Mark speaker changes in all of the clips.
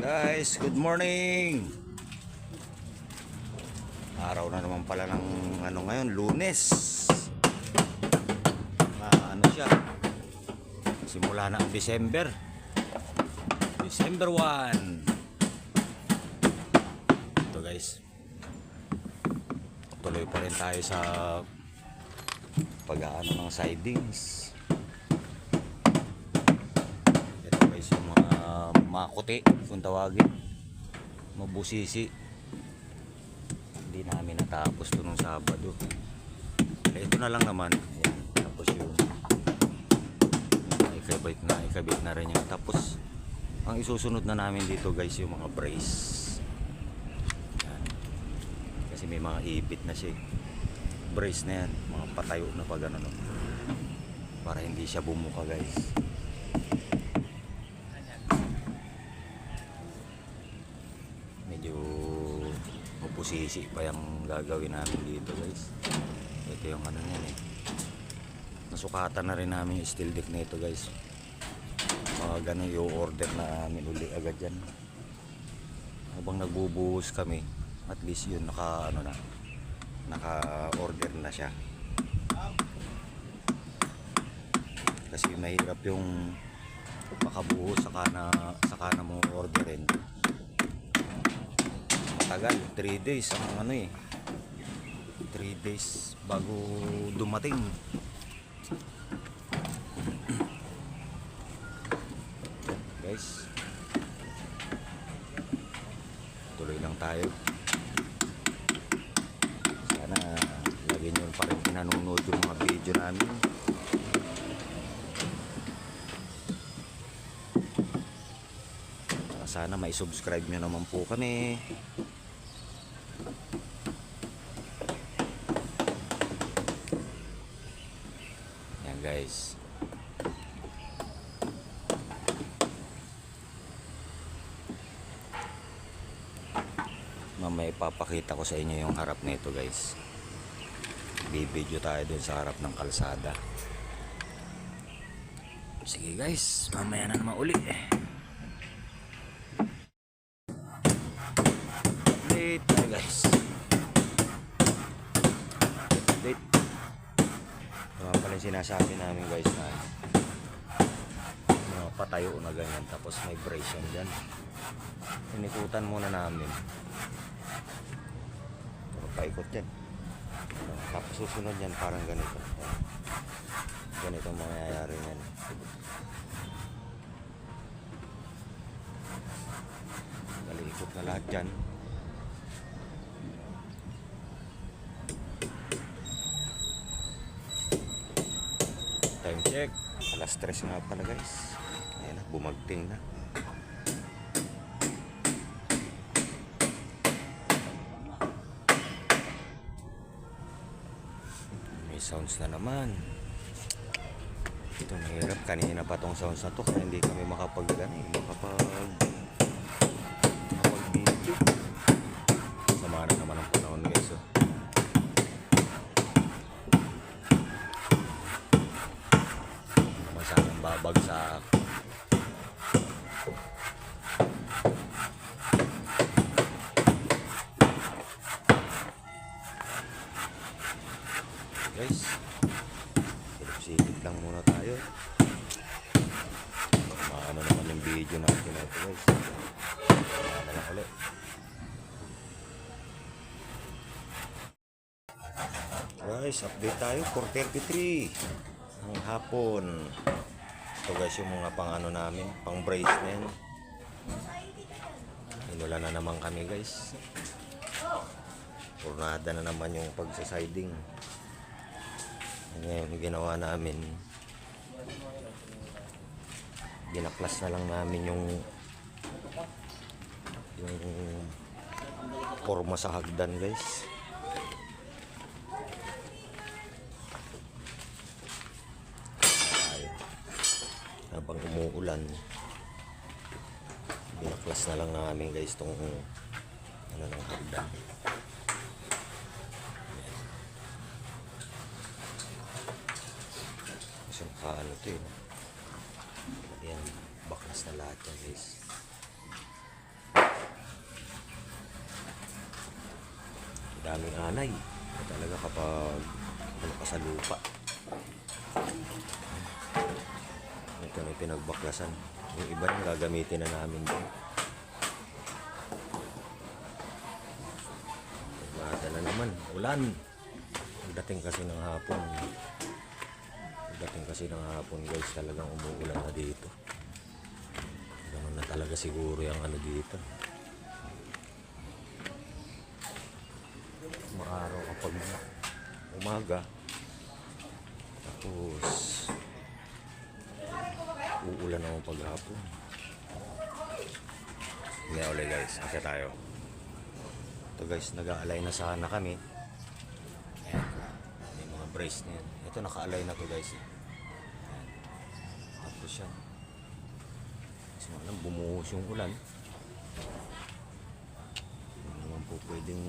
Speaker 1: Guys, good morning. Araw na naman pala ng ngayon, Lunes. Siya. Simula na ang December. December 1. Ito guys. Tuloy pa rin tayo sa pag-aano ng sidings. Ito guys yung mga makuti kung tawagin, mabusisi. Hindi namin natapos ito nung Sabado. Ito na lang naman. Ayan. Tapos yung ikabit na rin yan. Tapos ang isusunod na namin dito guys yung mga brace. Ayan. Kasi may mga ipit na siya. Brace na yan, mga patayo na pag ano, para hindi siya bumuka guys. Medyo mapusisi pa yung gagawin namin dito guys. Ito yung ano yan eh. Nasukatan na rin namin yung steel deck na ito guys. Mga ganun yung order na namin uli agad yan. Habang nagbubuhos kami, at least yun naka order na siya. Kasi mahirap yung makabuhos saka na mo orderin. Matagal, 3 days ang 3 days bago dumating. Guys, tuloy lang tayo. Sana lagi nyo pa rin pinanonood yung mga video namin. Sana may subscribe nyo naman po kami. Yan guys. Mamaya ipapakita ko sa inyo yung harap nito guys. Bibidyo tayo dun sa harap ng kalsada. Sige guys, mamaya na naman uli. Update tayo guys. Update. Mga pala yung sinasabi namin guys na mga patayo na ganyan. Tapos may brace yan dyan. Inikutan muna namin. Paikot yan. Tapos susunod yan parang ganito. Ganito mangyayari yan. Nalikot na lahat dyan. Time check. Alas 3 nga pala guys. Ayan na, bumagting na. Sounds na naman. Ito mahirap. Kanina pa tong sounds na to kaya hindi kami makapag-video. Sama na naman ang panahon guys. Naman sanang babagsak. Guys, silip lang muna tayo. Maano naman yung video natin ito guys. Maano lang ulit. Guys, update tayo. 4:33 ng hapon. Ito guys yung mga pang namin, pang brace na yan. Inula na naman kami guys. Purnada na naman yung pagsasiding. Ngayon ginawa namin, ginaklas na lang namin yung forma sa hagdan guys. Habang umuulan, ginaklas na lang namin guys tong ng hagdan. Ano ito yun. Ayan, baklas na lahat yan guys. daming alay. Talaga kapag ano ka sa lupa. Ito na yung pinagbaklasan. Yung iba yung gagamitin na namin din. Bata na naman, ulan. Pagdating kasi ng hapon. Pagdating kasi ng hapon guys, talagang umuulan na dito. Ganun na talaga siguro yung ano dito. Maaraw kapag umaga. Tapos uulan naman paghapon. Hindi ulit guys, akit tayo. Ito guys, nag-aalay na sana kami. Ayan, may mga brace na yan. Ito naka-alay na to guys. Ayan. Tapos yan. Kasi alam, bumuhos yung ulan. Hindi naman po pwedeng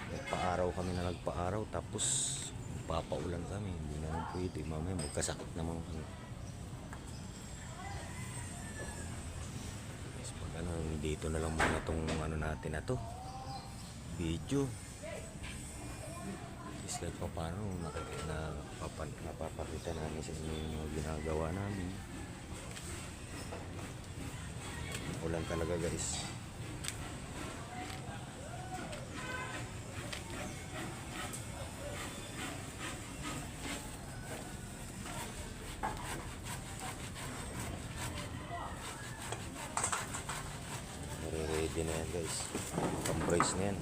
Speaker 1: nagpa-araw kami na nagpa-araw tapos papaulan kami. Hindi naman pwede. Mamaya magkasakit naman kami. Ano, dito na lang muna itong ano natin na to video is kahit pa paano napapakita namin sa inyo yung mga ginagawa namin. Ulan talaga guys. Ready na yan guys, pang-brace na yan.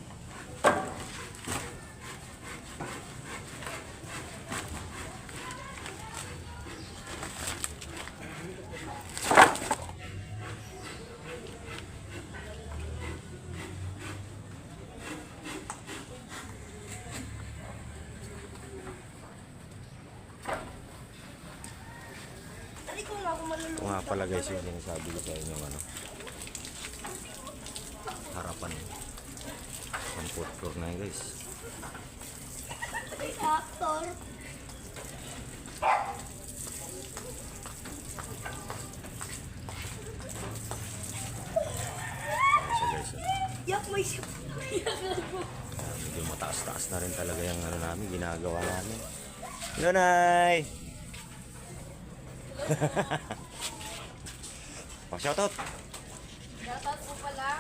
Speaker 1: Ito nga pala guys yung sinasabi ko sa inyo ano, harapan ang fourth floor na yun guys.
Speaker 2: Actor.
Speaker 1: So guys,
Speaker 2: Yak, may sip.
Speaker 1: medyo mataas-taas na rin talaga yung ano namin, ginagawa namin. Nanay! Pa-shoutout!
Speaker 2: Shoutout mo pala.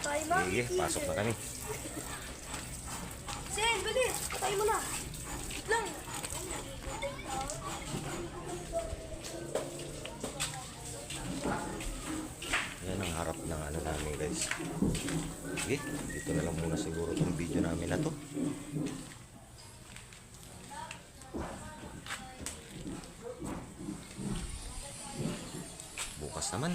Speaker 2: Tayo ma.
Speaker 1: Sige, pasok na kami.
Speaker 2: Sen, bilis. Tayo mo na. Wait lang.
Speaker 1: Yan ang harap ng ano namin guys. Sige, dito na lang muna siguro itong video namin na to. Bukas naman.